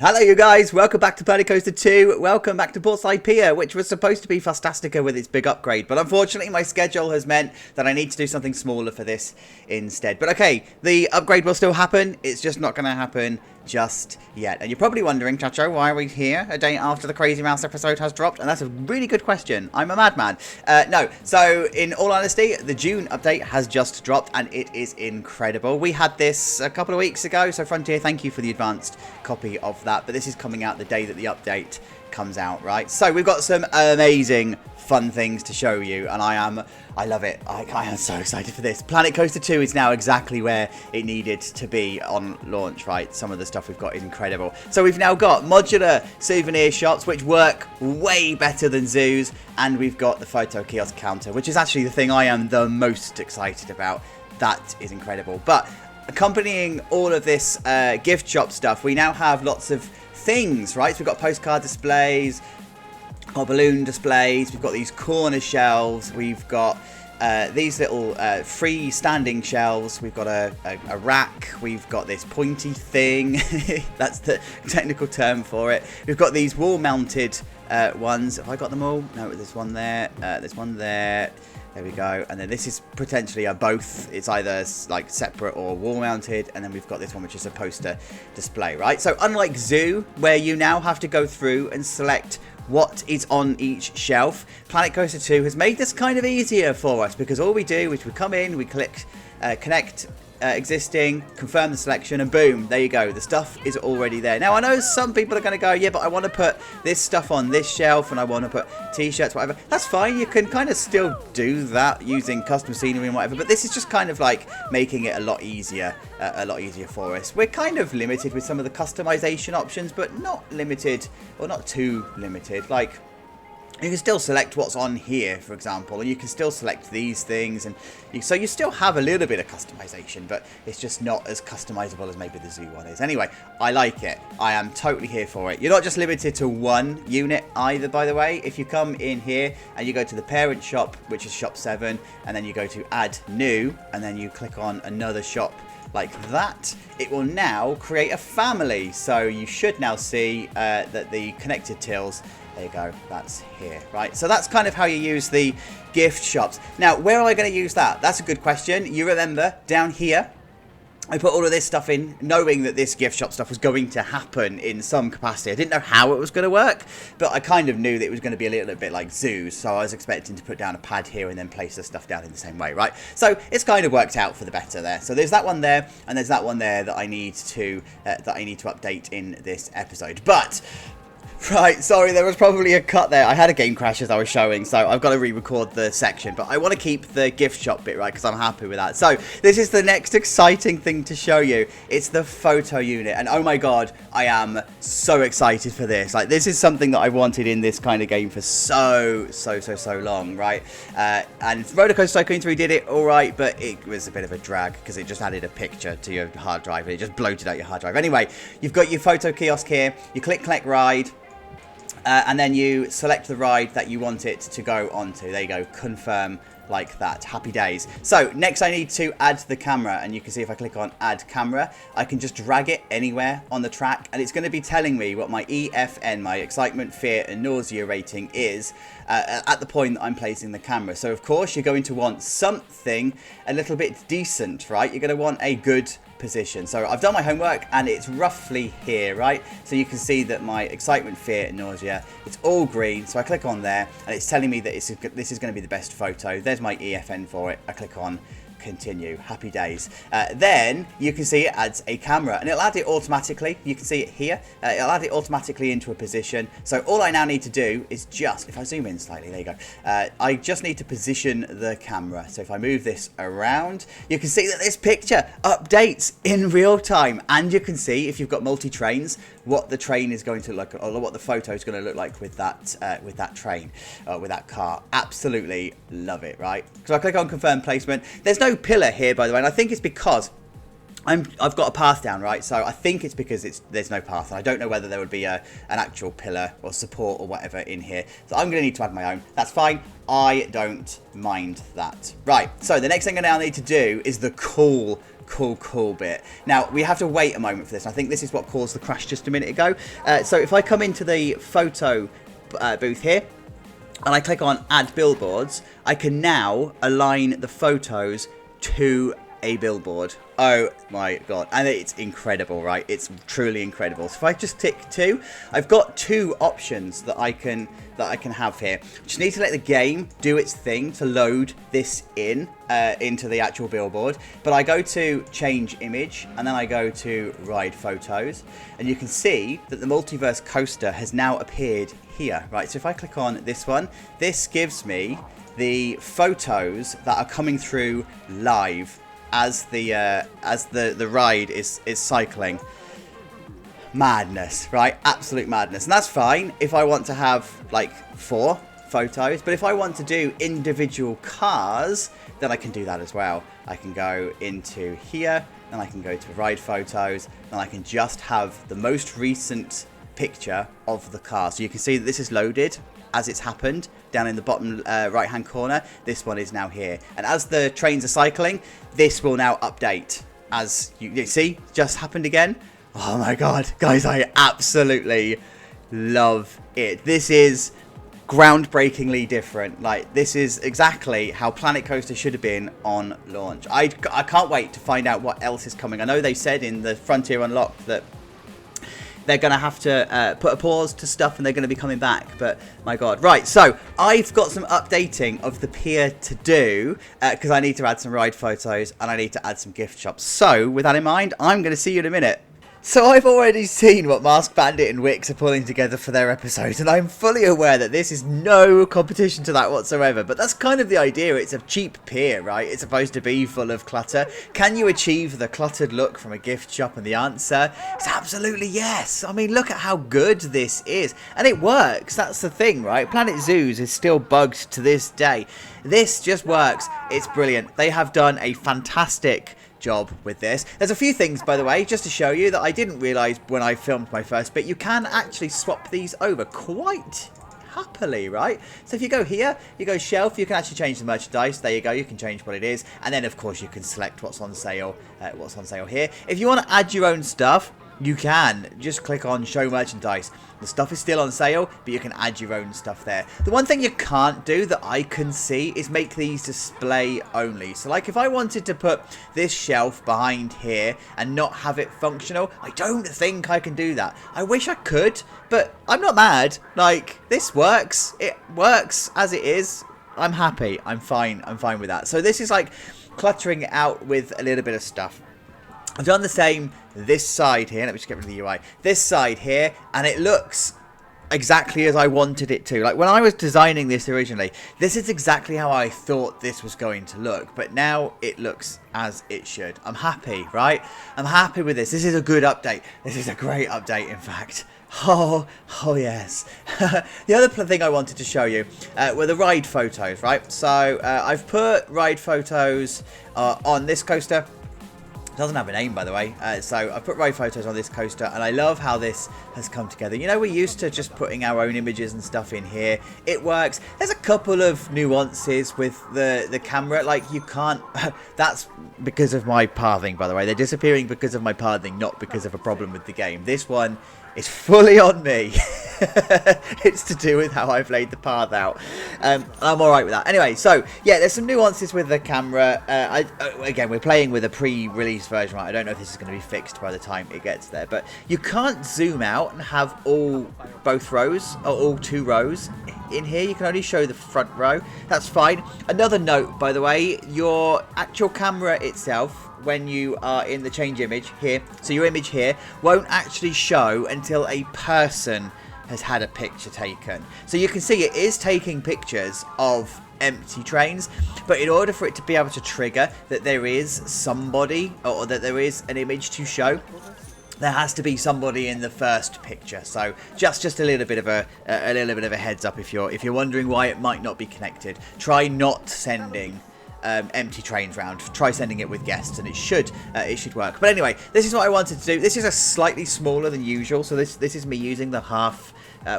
Hello you guys, welcome back to Planet Coaster 2, welcome back to Portside Pier, which was supposed to be Fantastica with its big upgrade, but unfortunately my schedule has meant that I need to do something smaller for this instead. But okay, the upgrade will still happen, it's just not going to happen just yet. And you're probably wondering, Chacho, why are we here a day after the Crazy Mouse episode has dropped? And that's a really good question. I'm a madman. No, so in all honesty, the June update has just dropped and it is incredible. We had this a couple of weeks ago, so Frontier, thank you for the advanced copy of that. But this is coming out the day that the update comes out, right? So we've got some amazing fun things to show you, and I love it. I am so excited for this. Planet Coaster 2 is now exactly where it needed to be on launch, right? Some of the stuff we've got is incredible. So we've now got modular souvenir shops, which work way better than zoos, and we've got the photo kiosk counter, which is actually the thing I am the most excited about. That is incredible. But accompanying all of this gift shop stuff, we now have lots of things, right? So we've got postcard displays, got balloon displays, we've got these corner shelves, we've got these little freestanding shelves, we've got a rack, we've got this pointy thing, that's the technical term for it. We've got these wall mounted ones. Have I got them all? No, there's one there, there's one there. There we go. And then this is potentially a both. It's either like separate or wall mounted. And then we've got this one, which is a poster display, right? So unlike Zoo, where you now have to go through and select what is on each shelf, Planet Coaster 2 has made this kind of easier for us, because all we do is we come in, we click connect existing, confirm the selection, and boom, there you go. The stuff is already there. Now, I know some people are going to go, yeah, but I want to put this stuff on this shelf, and I want to put t-shirts, whatever. That's fine. You can kind of still do that using custom scenery and whatever, but this is just kind of like making it a lot easier for us. We're kind of limited with some of the customization options, but not limited, or not too limited. Like, you can still select what's on here, for example, and you can still select these things, and so you still have a little bit of customization, but it's just not as customizable as maybe the Zoo one is. Anyway, I like it. I am totally here for it. You're not just limited to one unit either, by the way. If you come in here and you go to the parent shop, which is shop 7, and then you go to add new, and then you click on another shop like that, it will now create a family. So you should now see that the connected tills, there you go, that's here, right? So that's kind of how you use the gift shops. Now, where am I going to use that? That's a good question. You remember down here, I put all of this stuff in knowing that this gift shop stuff was going to happen in some capacity. I didn't know how it was going to work, but I kind of knew that it was going to be a little bit like zoos. So I was expecting to put down a pad here and then place the stuff down in the same way, right? So it's kind of worked out for the better there. So there's that one there, and there's that one there that I need to update in this episode. But right, sorry, there was probably a cut there. I had a game crash as I was showing, so I've got to re-record the section. But I want to keep the gift shop bit, right, because I'm happy with that. So this is the next exciting thing to show you. It's the photo unit. And oh my god, I am so excited for this. Like, this is something that I wanted in this kind of game for so long, right? And Roller Coaster Tycoon 3 did it all right, but it was a bit of a drag because it just added a picture to your hard drive. And it just bloated out your hard drive. Anyway, you've got your photo kiosk here. You click Collect Ride. And then you select the ride that you want it to go onto. There you go, confirm like that. Happy days. So next I need to add the camera, and you can see if I click on add camera, I can just drag it anywhere on the track, and it's going to be telling me what my EFN, my excitement, fear and nausea rating is at the point that I'm placing the camera. So of course you're going to want something a little bit decent, right? You're going to want a good position. So I've done my homework and it's roughly here, right? So you can see that my excitement, fear and nausea, it's all green. So I click on there and it's telling me that this is going to be the best photo. There's my EFN for it. I click on continue. Happy days. Then you can see it adds a camera, and it'll add it automatically. You can see it here. It'll add it automatically into a position. So all I now need to do is just, if I zoom in slightly, there you go. I just need to position the camera. So if I move this around, you can see that this picture updates in real time, and you can see if you've got multi-trains what the train is going to look, or what the photo is going to look like with that train, with that car. Absolutely love it, right? So I click on confirm placement. There's no pillar here, by the way, and I think it's because I've got a path down, right? So I think it's because there's no path, and I don't know whether there would be an actual pillar or support or whatever in here. So I'm going to need to add my own. That's fine. I don't mind that. Right, so the next thing I now need to do is the cool cool bit. Now, we have to wait a moment for this. I think this is what caused the crash just a minute ago. So if I come into the photo booth here, and I click on Add Billboards, I can now align the photos to a billboard. Oh my god, and it's incredible, right? It's truly incredible. So if I just tick 2, I've got 2 options that I can have here. Just need to let the game do its thing to load this into the actual billboard. But I go to change image, and then I go to ride photos, and you can see that the multiverse coaster has now appeared here, right? So if I click on this one, this gives me the photos that are coming through live as the ride is cycling. Madness, right? Absolute madness. And that's fine if I want to have like 4 photos, but if I want to do individual cars, then I can do that as well. I can go into here, and I can go to ride photos, and I can just have the most recent picture of the car. So you can see that this is loaded as it's happened down in the bottom right hand corner. This one is now here, and as the trains are cycling, this will now update. As you see, just happened again. Oh my god, guys, I absolutely love it. This is groundbreakingly different. Like, this is exactly how Planet Coaster should have been on launch. I can't wait to find out what else is coming. I know they said in the Frontier Unlocked that they're going to have to put a pause to stuff, and they're going to be coming back. But my god. Right, so I've got some updating of the pier to do, because I need to add some ride photos, and I need to add some gift shops. So with that in mind, I'm going to see you in a minute. So I've already seen what Masked Bandit and Wix are pulling together for their episodes, and I'm fully aware that this is no competition to that whatsoever, but that's kind of the idea. It's a cheap pier, right? It's supposed to be full of clutter. Can you achieve the cluttered look from a gift shop? And the answer is absolutely yes. I mean, look at how good this is, and it works. That's the thing, right? Planet Zoos is still bugged to this day. This just works. It's brilliant. They have done a fantastic job with this. There's a few things, by the way, just to show you, that I didn't realise when I filmed my first bit. You can actually swap these over quite happily, right? So if you go here, you go shelf, you can actually change the merchandise. There you go, you can change what it is, and then of course you can select what's on sale here. If you want to add your own stuff, you can just click on show merchandise. The stuff is still on sale, but you can add your own stuff there. The one thing you can't do that I can see is make these display only. So like if I wanted to put this shelf behind here and not have it functional, I don't think I can do that. I wish I could, but I'm not mad. Like, this works. It works as it is. I'm happy. I'm fine with that. So this is like cluttering it out with a little bit of stuff. I've done the same this side here. Let me just get rid of the UI. This side here, and it looks exactly as I wanted it to. Like, when I was designing this originally, this is exactly how I thought this was going to look. But now it looks as it should. I'm happy, right? I'm happy with this. This is a good update. This is a great update, in fact. Oh yes. The other thing I wanted to show you were the ride photos, right? So I've put ride photos on this coaster. It doesn't have a name, by the way. So I put ride photos on this coaster, and I love how this has come together. You know, we're used to just putting our own images and stuff in here. It works. There's a couple of nuances with the camera. Like, you can't... That's because of my pathing, by the way. They're disappearing because of my pathing, not because of a problem with the game. This one is fully on me. It's to do with how I've laid the path out. I'm alright with that. Anyway, so, yeah, there's some nuances with the camera. Again, we're playing with a pre-release version, right? I don't know if this is going to be fixed by the time it gets there. But you can't zoom out and have both rows, or all 2 rows in here. You can only show the front row. That's fine. Another note, by the way, your actual camera itself, when you are in the change image here, so your image here won't actually show until a person has had a picture taken. So you can see it is taking pictures of empty trains, but in order for it to be able to trigger that there is somebody, or that there is an image to show, there has to be somebody in the first picture. So just a little bit of a heads up if you're wondering why it might not be connected. Try not sending empty trains round. Try sending it with guests, and it should work. But anyway, this is what I wanted to do. This is a slightly smaller than usual, so this is me using the half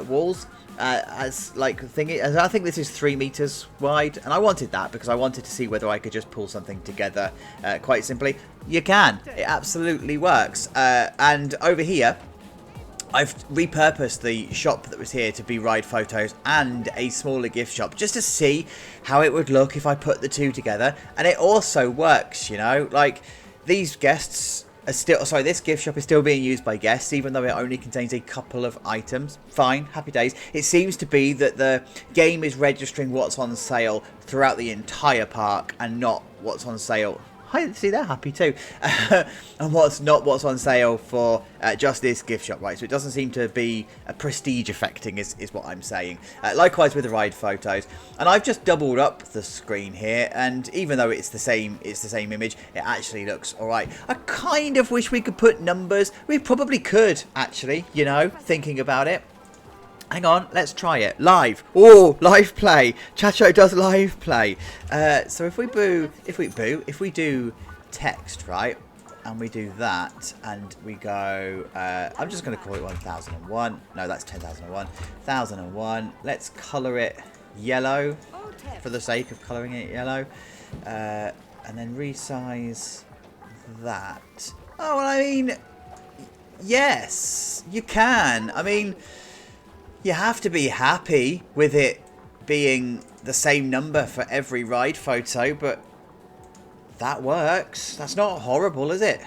walls as like thingy. I think this is 3 meters wide, and I wanted that because I wanted to see whether I could just pull something together quite simply. You can. It absolutely works. And over here, I've repurposed the shop that was here to be ride photos and a smaller gift shop just to see how it would look if I put the two together. And it also works, you know, like these guests are still, sorry, this gift shop is still being used by guests even though it only contains a couple of items. Fine, happy days. It seems to be that the game is registering what's on sale throughout the entire park and not what's on sale. Hi, see, they're happy too. And what's on sale for just this gift shop, right? So it doesn't seem to be a prestige affecting is what I'm saying. Likewise with the ride photos. And I've just doubled up the screen here, and even though it's the same image, it actually looks alright. I kind of wish we could put numbers. We probably could, actually, you know, thinking about it. Hang on, let's try it. Live. Oh, live play. Chacho does live play. So if we do text, right, and we do that, and we go, I'm just going to call it 1001. No, that's 10,001. 1001. Let's colour it yellow for the sake of colouring it yellow. And then resize that. Oh, well, I mean, yes, you can. I mean, you have to be happy with it being the same number for every ride photo, but that works. That's not horrible, is it?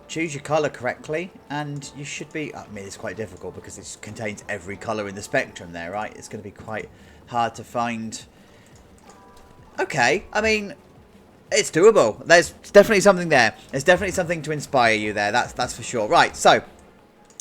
Choose your colour correctly, and you should be... I mean, it's quite difficult because it contains every colour in the spectrum there, right? It's going to be quite hard to find. Okay, I mean, it's doable. There's definitely something there. There's definitely something to inspire you there. That's for sure. Right, so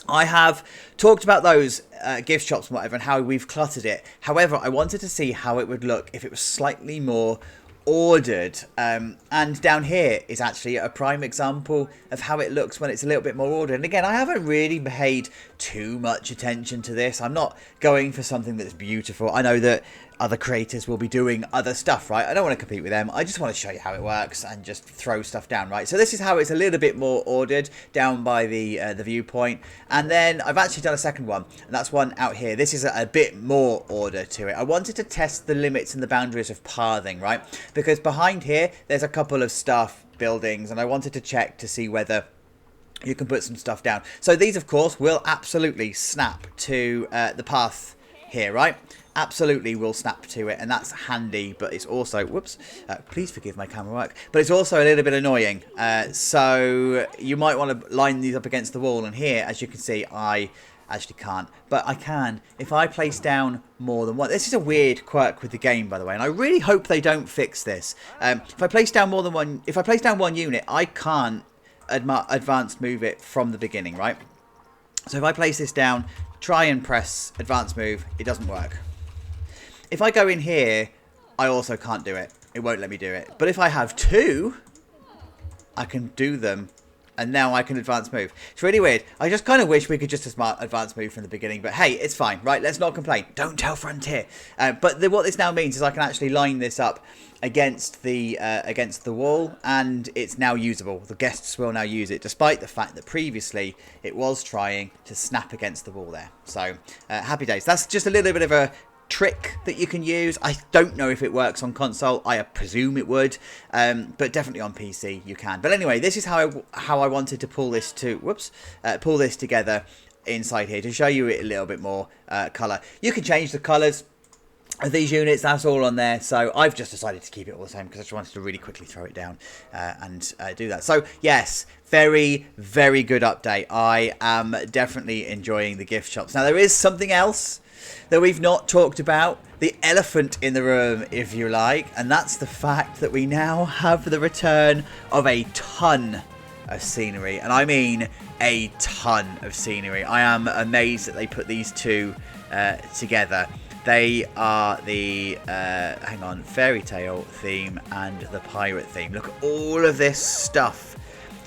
I have talked about those gift shops and whatever and how we've cluttered it. However, I wanted to see how it would look if it was slightly more ordered. And down here is actually a prime example of how it looks when it's a little bit more ordered. And again, I haven't really paid too much attention to this. I'm not going for something that's beautiful. I know that other creators will be doing other stuff, right? I don't want to compete with them. I just want to show you how it works and just throw stuff down, right? So this is how it's a little bit more ordered down by the viewpoint. And then I've actually done a second one, and that's one out here. This is a bit more order to it. I wanted to test the limits and the boundaries of pathing, right? Because behind here, there's a couple of staff buildings, and I wanted to check to see whether you can put some stuff down. So these, of course, will absolutely snap to the path here, right? Absolutely will snap to it, and that's handy, but it's also, whoops, please forgive my camera work, but it's also a little bit annoying. So you might want to line these up against the wall, and here, as you can see, I actually can't, but I can if I place down more than one. This is a weird quirk with the game, by the way, and I really hope they don't fix this. If I place down more than one, if I place down one unit, I can't advanced move it from the beginning, right? So if I place this down, try and press advanced move, it doesn't work. If I go in here, I also can't do it. It won't let me do it. But if I have two, I can do them. And now I can advance move. It's really weird. I just kind of wish we could just advance move from the beginning. But hey, it's fine, right? Let's not complain. Don't tell Frontier. But what this now means is I can actually line this up against the wall, and it's now usable. The guests will now use it, despite the fact that previously it was trying to snap against the wall there. So happy days. That's just a little bit of a trick that you can use. I don't know if it works on console. I presume it would, but definitely on PC you can. But anyway, this is how I wanted to pull this pull this together inside here to show you it a little bit more color. You can change the colors of these units, that's all on there. So I've just decided to keep it all the same because I just wanted to really quickly throw it down and do that. So yes, very, very good update. I am definitely enjoying the gift shops. Now there is something else that we've not talked about, the elephant in the room, if you like, and that's the fact that we now have the return of a ton of scenery, and I mean a ton of scenery. I am amazed that they put these two together. They are the fairy tale theme and the pirate theme. Look at all of this stuff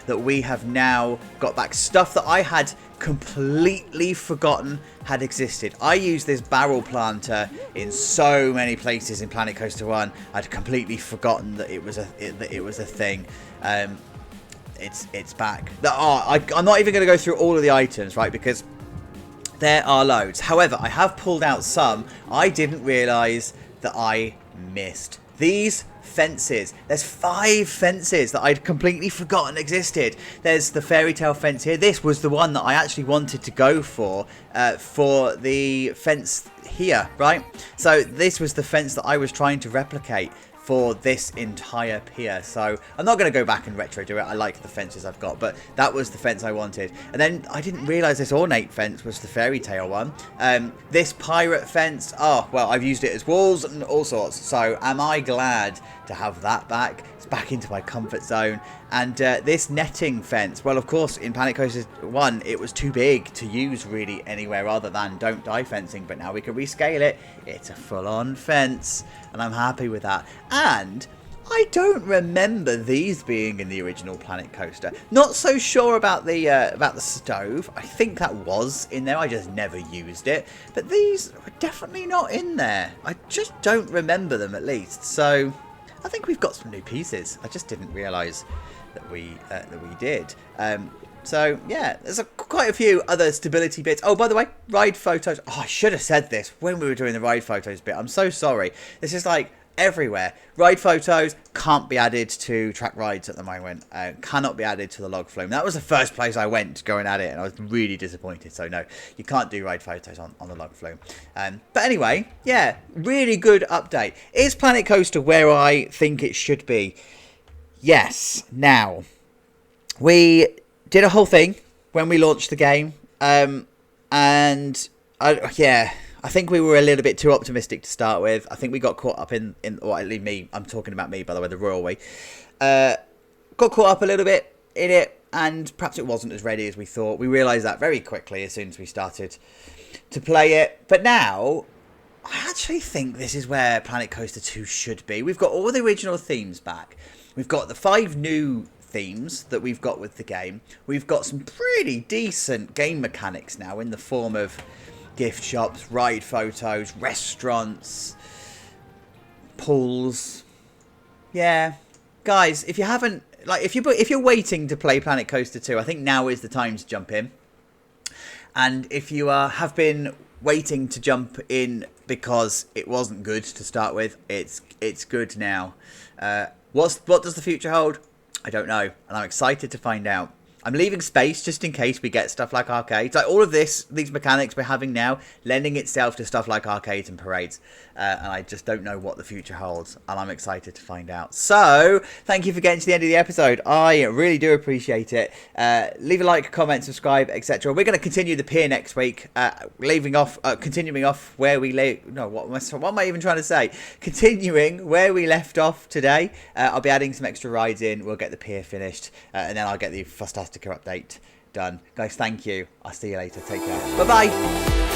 that we have now got back. Stuff that I had completely forgotten had existed. I used this barrel planter in so many places in Planet Coaster 1. I'd completely forgotten that it was a thing. It's back. I'm not even going to go through all of the items, right? Because there are loads. However, I have pulled out some I didn't realise that I missed. These fences. There's 5 fences that I'd completely forgotten existed. There's the fairy tale fence here. This was the one that I actually wanted to go for the fence here, right? So this was the fence that I was trying to replicate for this entire pier. So I'm not going to go back and retro do it. I like the fences I've got, but that was the fence I wanted. And then I didn't realise this ornate fence was the fairy tale one. This pirate fence, oh, well, I've used it as walls and all sorts. So am I glad to have that back? It's back into my comfort zone. And this netting fence, well, of course, in Planet Coaster 1, it was too big to use really anywhere other than don't die fencing. But now we can rescale it. It's a full-on fence, and I'm happy with that. And I don't remember these being in the original Planet Coaster. Not so sure about the stove. I think that was in there. I just never used it. But these are definitely not in there. I just don't remember them, at least. So I think we've got some new pieces. I just didn't realise that we did. So yeah, there's quite a few other stability bits. Oh, by the way, ride photos. Oh, I should have said this when we were doing the ride photos bit. I'm so sorry. This is like everywhere. Ride photos can't be added to track rides at the moment. Cannot be added to the log flume. That was the first place I went to go and add it, and I was really disappointed. So no, you can't do ride photos on the log flume. But anyway, yeah, really good update. Is Planet Coaster where I think it should be? Yes. Now, we did a whole thing when we launched the game, and I think we were a little bit too optimistic to start with. I think we got caught up in or at least me. I'm talking about me, by the way, the royal way. Got caught up a little bit in it, and perhaps it wasn't as ready as we thought. We realised that very quickly as soon as we started to play it. But now, I actually think this is where Planet Coaster 2 should be. We've got all the original themes back. We've got the 5 new themes that we've got with the game. We've got some pretty decent game mechanics now in the form of gift shops, ride photos, restaurants, pools. Yeah, guys, if you haven't, like, if you're waiting to play Planet Coaster 2, I think now is the time to jump in. And if you have been waiting to jump in because it wasn't good to start with, it's good now. What does the future hold? I don't know, and I'm excited to find out. I'm leaving space just in case we get stuff like arcades. Like all of these mechanics we're having now, lending itself to stuff like arcades and parades. And I just don't know what the future holds. And I'm excited to find out. So, thank you for getting to the end of the episode. I really do appreciate it. Leave a like, comment, subscribe, etc. We're going to continue the pier next week. Continuing off where we what am I even trying to say? Continuing where we left off today. I'll be adding some extra rides in. We'll get the pier finished. And then I'll get the Fantastica update done. Guys, thank you. I'll see you later. Take care. Bye-bye.